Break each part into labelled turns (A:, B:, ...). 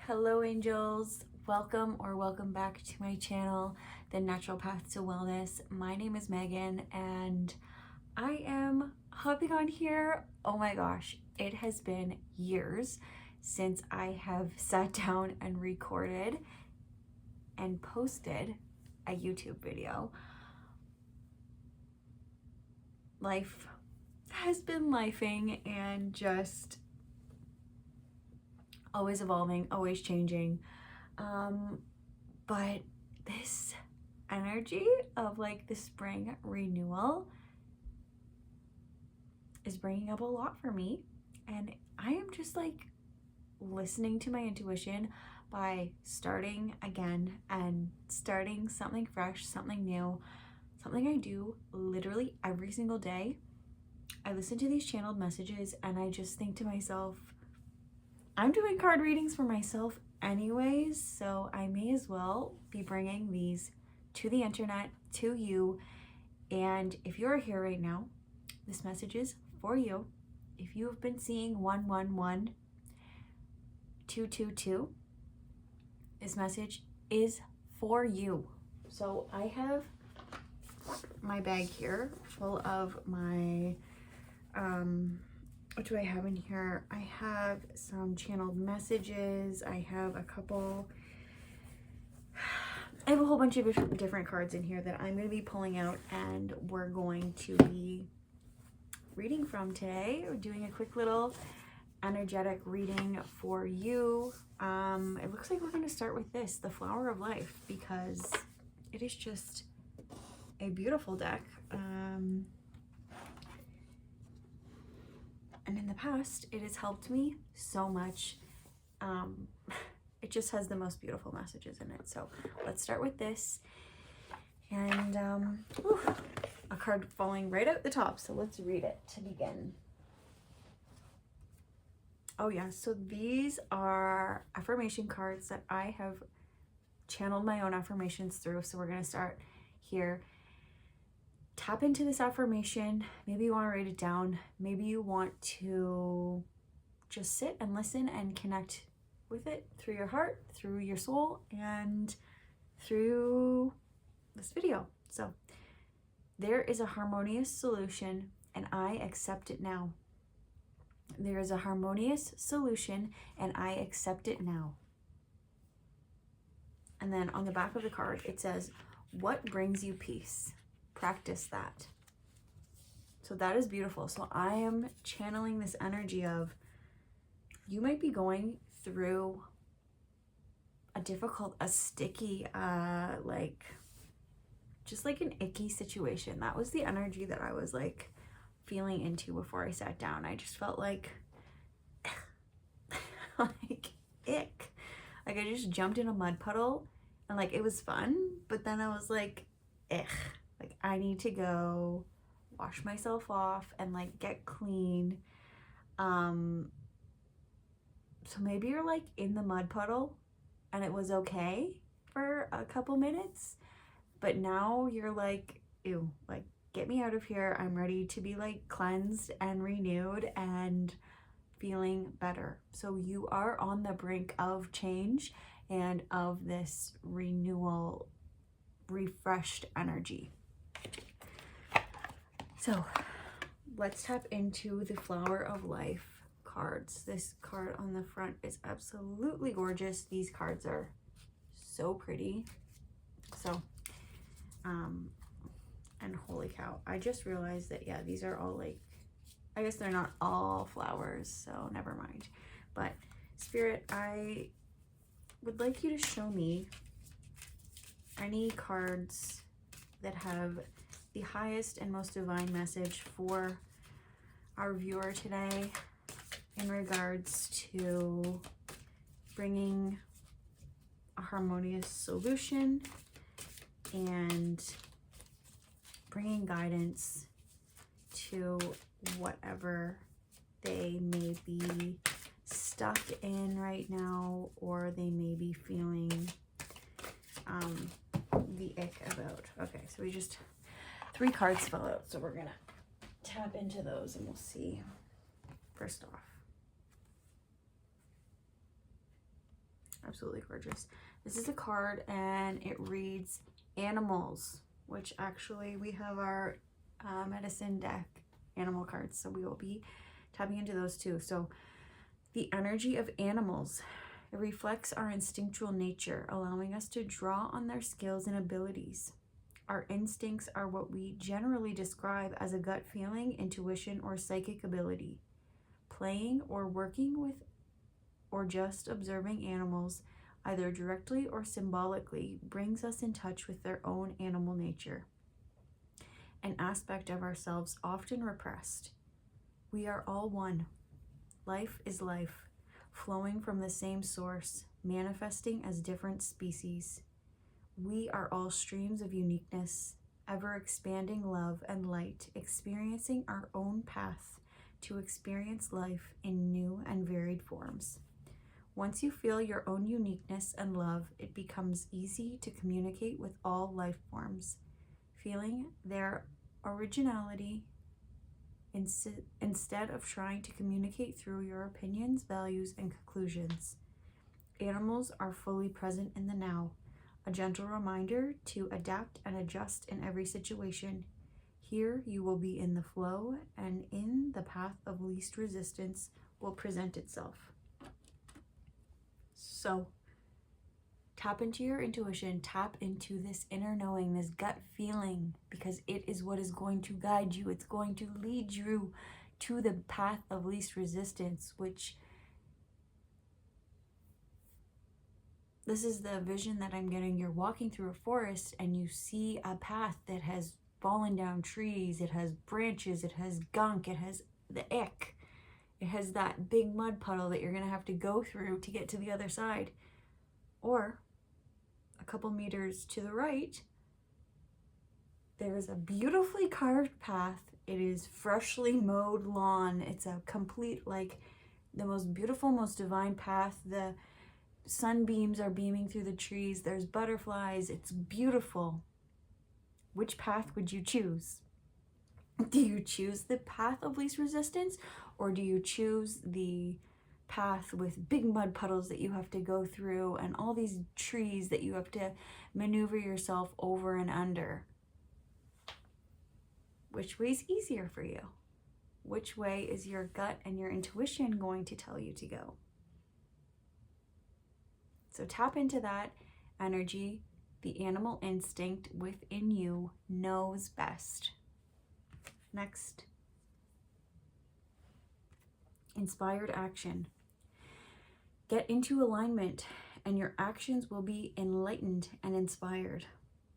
A: Hello angels, welcome or welcome back to my channel, The Natural Path to Wellness. My name is Megan and I am hopping on here. Oh my gosh, it has been years since I have sat down and recorded and posted a YouTube video. Life has been lifing and just always evolving, always changing. But this energy of like the spring renewal is bringing up a lot for me. And I am just like listening to my intuition by starting again and starting something fresh, something new, something I do literally every single day. I listen to these channeled messages and I just think to myself, I'm doing card readings for myself anyways, so I may as well be bringing these to the internet, to you. And if you're here right now, this message is for you. If you have been seeing 111, 222, this message is for you. So I have my bag here full of my what do I have in here? I have some channeled messages. I have a whole bunch of different cards in here that I'm going to be pulling out and we're going to be reading from today. We're doing a quick little energetic reading for you. It looks like we're going to start with this, the Flower of Life, because it is just a beautiful deck. And in the past, it has helped me so much. It just has the most beautiful messages in it. So let's start with this. And a card falling right out the top. So let's read it to begin. Oh yeah, so these are affirmation cards that I have channeled my own affirmations through. So we're going to start here. Tap into this affirmation. Maybe you want to write it down. Maybe you want to just sit and listen and connect with it through your heart, through your soul, and through this video. So there is a harmonious solution and I accept it now. There is a harmonious solution and I accept it now. And then on the back of the card, it says, what brings you peace? Practice that. So that is beautiful. So I am channeling this energy of, you might be going through a difficult, a sticky, just like an icky situation. That was the energy that I was like feeling into before I sat down. I just felt like, like ick. Like I just jumped in a mud puddle and like, it was fun, but then I was like, ugh. Like I need to go wash myself off and like get clean. So maybe you're like in the mud puddle and it was okay for a couple minutes, but now you're like, ew, like get me out of here. I'm ready to be like cleansed and renewed and feeling better. So you are on the brink of change and of this renewal, refreshed energy. So let's tap into the Flower of Life cards. This card on the front is absolutely gorgeous. These cards are so pretty. So, and holy cow, I just realized that, yeah, these are all like, I guess they're not all flowers, so never mind. But Spirit, I would like you to show me any cards that have the highest and most divine message for our viewer today in regards to bringing a harmonious solution and bringing guidance to whatever they may be stuck in right now, or they may be feeling the ick about. Okay, so we just 3 cards fell out, so we're gonna tap into those and we'll see. First off, Absolutely gorgeous. This is a card and it reads animals, which actually we have our medicine deck animal cards, so we will be tapping into those too. So the energy of animals, it reflects our instinctual nature, allowing us to draw on their skills and abilities. Our instincts are what we generally describe as a gut feeling, intuition, or psychic ability. Playing or working with or just observing animals, either directly or symbolically, brings us in touch with their own animal nature, an aspect of ourselves often repressed. We are all one. Life is life, flowing from the same source, manifesting as different species. We are all streams of uniqueness, ever expanding love and light, experiencing our own path to experience life in new and varied forms. Once you feel your own uniqueness and love, it becomes easy to communicate with all life forms, feeling their originality instead of trying to communicate through your opinions, values, and conclusions. Animals are fully present in the now, a gentle reminder to adapt and adjust in every situation. Here you will be in the flow, and in the path of least resistance will present itself. So tap into your intuition, tap into this inner knowing, this gut feeling, because it is what is going to guide you. It's going to lead you to the path of least resistance, which this is the vision that I'm getting. You're walking through a forest and you see a path that has fallen down trees. It has branches, it has gunk, it has the ick. It has that big mud puddle that you're going to have to go through to get to the other side. Or a couple meters to the right, there's a beautifully carved path. It is freshly mowed lawn. It's a complete, like, the most beautiful, most divine path. The sunbeams are beaming through the trees. There's butterflies. It's beautiful. Which path would you choose? Do you choose the path of least resistance, or do you choose the path with big mud puddles that you have to go through and all these trees that you have to maneuver yourself over and under? Which way is easier for you? Which way is your gut and your intuition going to tell you to go? So tap into that energy. The animal instinct within you knows best. Next, inspired action. Get into alignment and your actions will be enlightened and inspired.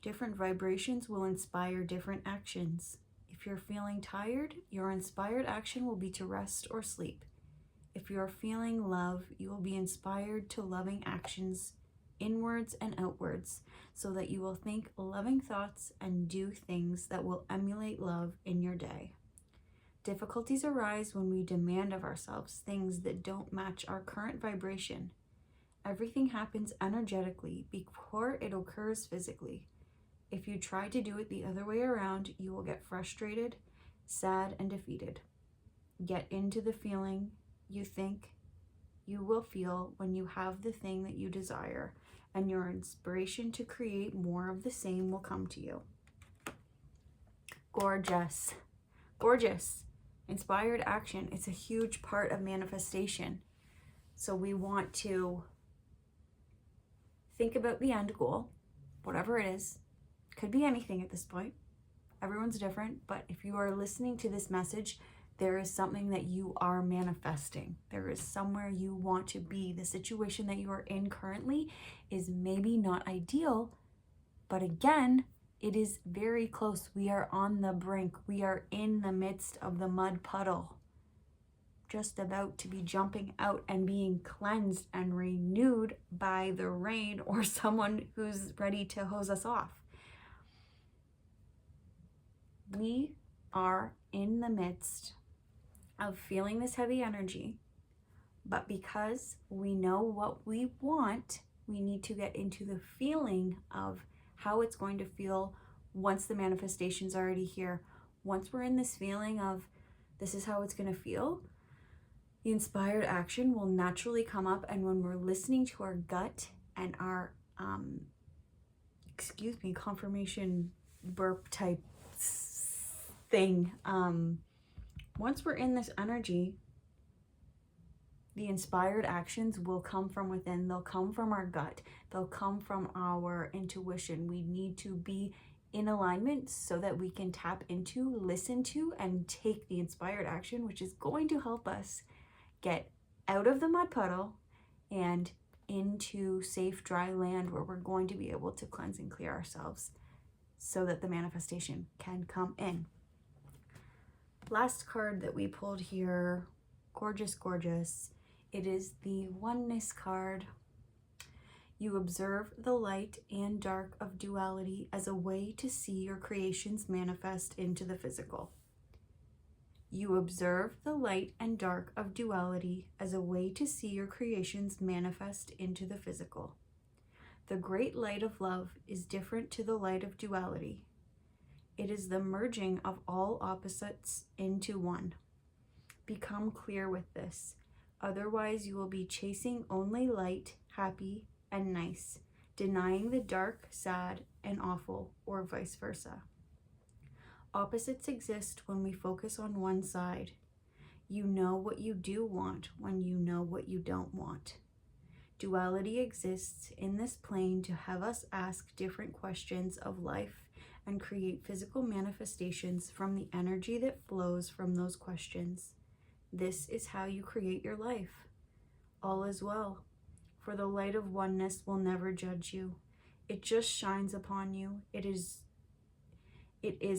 A: Different vibrations will inspire different actions. If you're feeling tired, your inspired action will be to rest or sleep. If you're feeling love, you will be inspired to loving actions inwards and outwards, so that you will think loving thoughts and do things that will emulate love in your day. Difficulties arise when we demand of ourselves things that don't match our current vibration. Everything happens energetically before it occurs physically. If you try to do it the other way around, you will get frustrated, sad, and defeated. Get into the feeling you think you will feel when you have the thing that you desire, and your inspiration to create more of the same will come to you. Gorgeous. Gorgeous. Inspired action. It's a huge part of manifestation. So we want to think about the end goal, whatever it is. Could be anything at this point. Everyone's different, but if you are listening to this message, there is something that you are manifesting. There is somewhere you want to be. The situation that you are in currently is maybe not ideal, but again, it is very close. We are on the brink. We are in the midst of the mud puddle, just about to be jumping out and being cleansed and renewed by the rain or someone who's ready to hose us off. We are in the midst of feeling this heavy energy, but because we know what we want, we need to get into the feeling of how it's going to feel once the manifestation's already here. Once we're in this feeling of this is how it's going to feel, The inspired action will naturally come up, and when we're listening to our gut and our confirmation burp type thing, once we're in this energy, the inspired actions will come from within. They'll come from our gut. They'll come from our intuition. We need to be in alignment so that we can tap into, listen to, and take the inspired action, which is going to help us get out of the mud puddle and into safe, dry land where we're going to be able to cleanse and clear ourselves so that the manifestation can come in. Last card that we pulled here, gorgeous, gorgeous. It is the oneness card. You observe the light and dark of duality as a way to see your creations manifest into the physical. You observe the light and dark of duality as a way to see your creations manifest into the physical. The great light of love is different to the light of duality. It is the merging of all opposites into one. Become clear with this. Otherwise, you will be chasing only light, happy, and nice, denying the dark, sad, and awful, or vice versa. Opposites exist when we focus on one side. You know what you do want when you know what you don't want. Duality exists in this plane to have us ask different questions of life and create physical manifestations from the energy that flows from those questions. This is how you create your life. All is well, for the light of oneness will never judge you. It just shines upon you. It is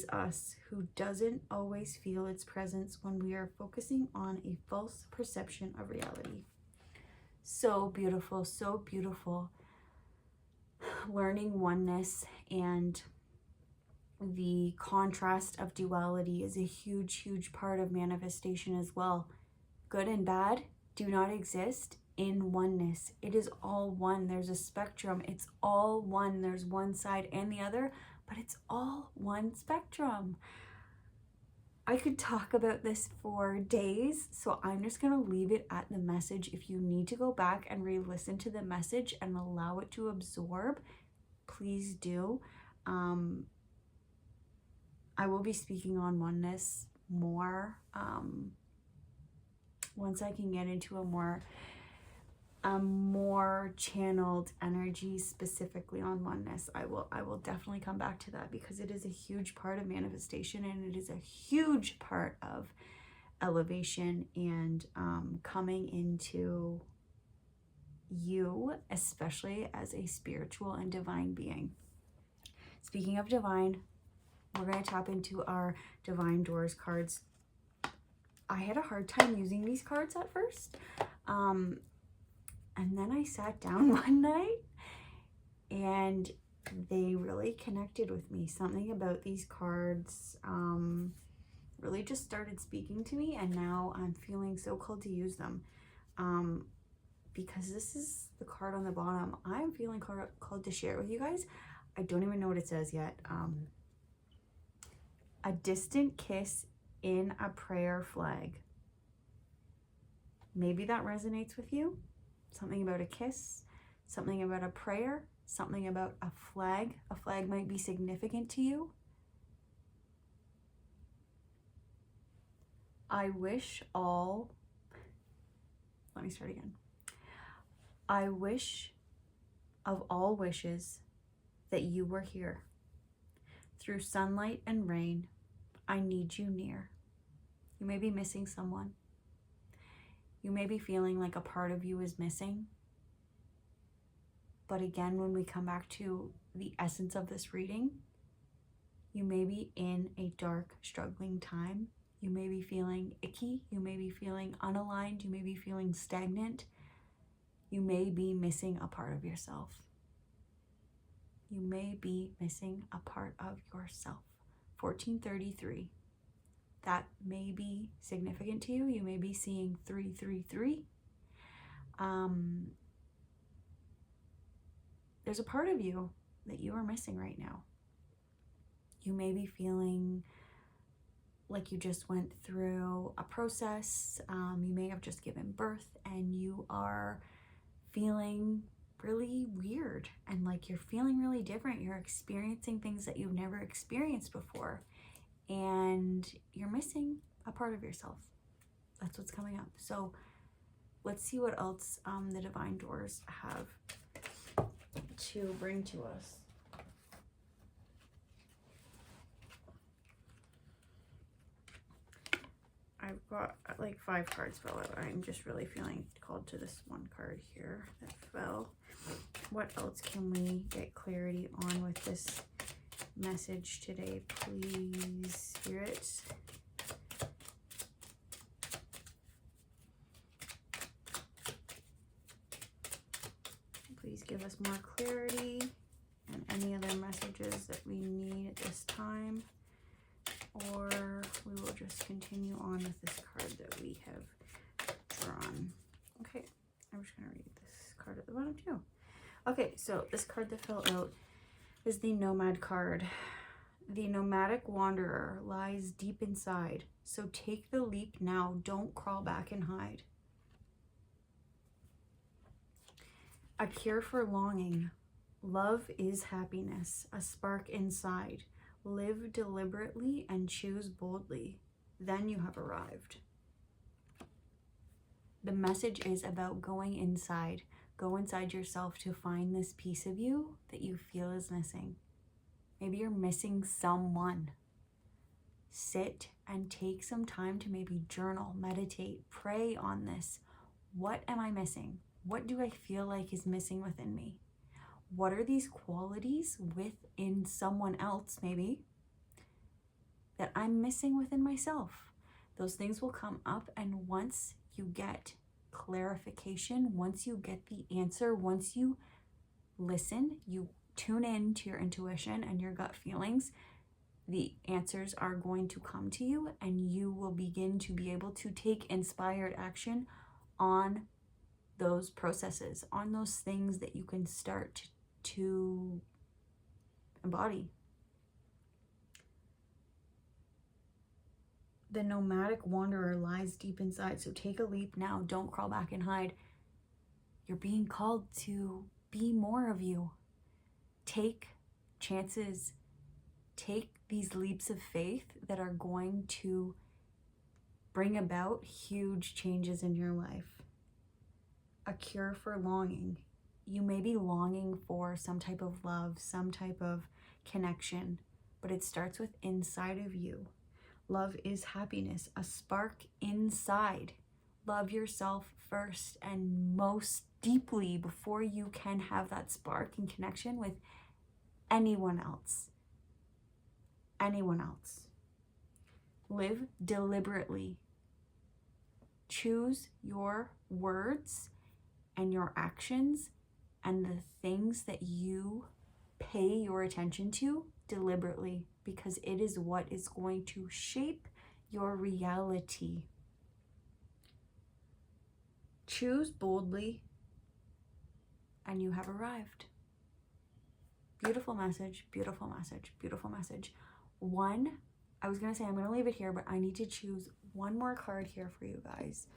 A: us who doesn't always feel its presence when we are focusing on a false perception of reality. So beautiful, so beautiful. Learning oneness and the contrast of duality is a huge, huge part of manifestation as well. Good and bad do not exist in oneness. It is all one. There's a spectrum. It's all one. There's one side and the other, but it's all one spectrum. I could talk about this for days, so I'm just going to leave it at the message. If you need to go back and re-listen to the message and allow it to absorb, please do. I will be speaking on oneness more once I can get into a more channeled energy specifically on oneness. I will definitely come back to that because it is a huge part of manifestation, and it is a huge part of elevation and coming into you, especially as a spiritual and divine being. Speaking of divine, we're going to tap into our Divine Doors cards. I had a hard time using these cards at first. And then I sat down one night and they really connected with me. Something about these cards really just started speaking to me, and now I'm feeling so called to use them. Because this is the card on the bottom. I'm feeling called to share it with you guys. I don't even know what it says yet. A distant kiss in a prayer flag. Maybe that resonates with you. Something about a kiss, something about a prayer, something about a flag. A flag might be significant to you. I wish all of all wishes that you were here. Through sunlight and rain, I need you near. You may be missing someone. You may be feeling like a part of you is missing. But again, when we come back to the essence of this reading, you may be in a dark, struggling time. You may be feeling icky. You may be feeling unaligned. You may be feeling stagnant. You may be missing a part of yourself. You may be missing a part of yourself. 1433. That may be significant to you. You may be seeing 333. There's a part of you that you are missing right now. You may be feeling like you just went through a process. You may have just given birth and you are feeling really weird and like you're feeling really different. You're experiencing things that you've never experienced before and you're missing a part of yourself. That's what's coming up. So let's see what else the divine doors have to bring to us. I've got like 5 cards fell out. I'm just really feeling called to this one card here that fell. What else can we get clarity on with this message today, please, Spirit? Please give us more clarity and any other messages that we need at this time. Or we will just continue on with this card that we have drawn. Okay, I'm just going to read this card at the bottom too. Okay, so this card that fell out is the Nomad card. The nomadic wanderer lies deep inside, so take the leap now. Don't crawl back and hide. A cure for longing. Love is happiness, a spark inside. Live deliberately and choose boldly. Then you have arrived. The message is about going inside. Go inside yourself to find this piece of you that you feel is missing. Maybe you're missing someone. Sit and take some time to maybe journal, meditate, pray on this. What am I missing? What do I feel like is missing within me? What are these qualities within someone else, maybe, that I'm missing within myself? Those things will come up, and once you get clarification, once you get the answer, once you listen, you tune in to your intuition and your gut feelings, the answers are going to come to you, and you will begin to be able to take inspired action on those processes, on those things that you can start to embody. The nomadic wanderer lies deep inside, so take a leap now. Don't crawl back and hide. You're being called to be more of you. Take chances. Take these leaps of faith that are going to bring about huge changes in your life. A cure for longing. You may be longing for some type of love, some type of connection, but it starts with inside of you. Love is happiness, a spark inside. Love yourself first and most deeply before you can have that spark and connection with anyone else. Anyone else. Live deliberately. Choose your words and your actions and the things that you pay your attention to deliberately, because it is what is going to shape your reality. Choose boldly, and you have arrived. Beautiful message, beautiful message, beautiful message. I was gonna say I'm gonna leave it here, but I need to choose one more card here for you guys.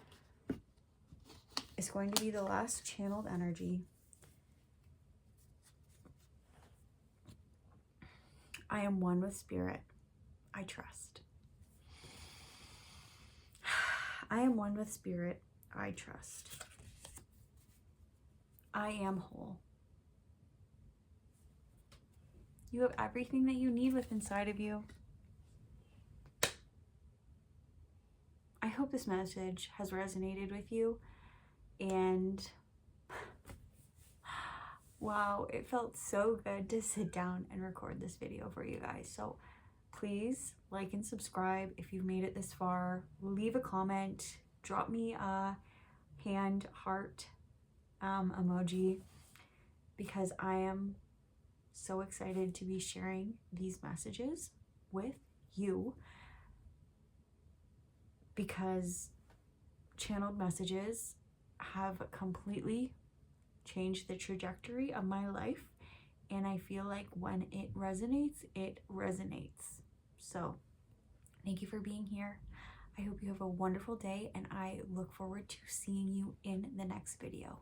A: It's going to be the last channeled energy. I am one with spirit. I trust. I am one with spirit. I trust. I am whole. You have everything that you need within inside of you. I hope this message has resonated with you, and wow, it felt so good to sit down and record this video for you guys. So please like and subscribe if you've made it this far. Leave a comment, drop me a hand heart emoji, because I am so excited to be sharing these messages with you, because channeled messages have completely changed the trajectory of my life, and I feel like when it resonates, it resonates. So Thank you for being here. I hope you have a wonderful day, and I look forward to seeing you in the next video.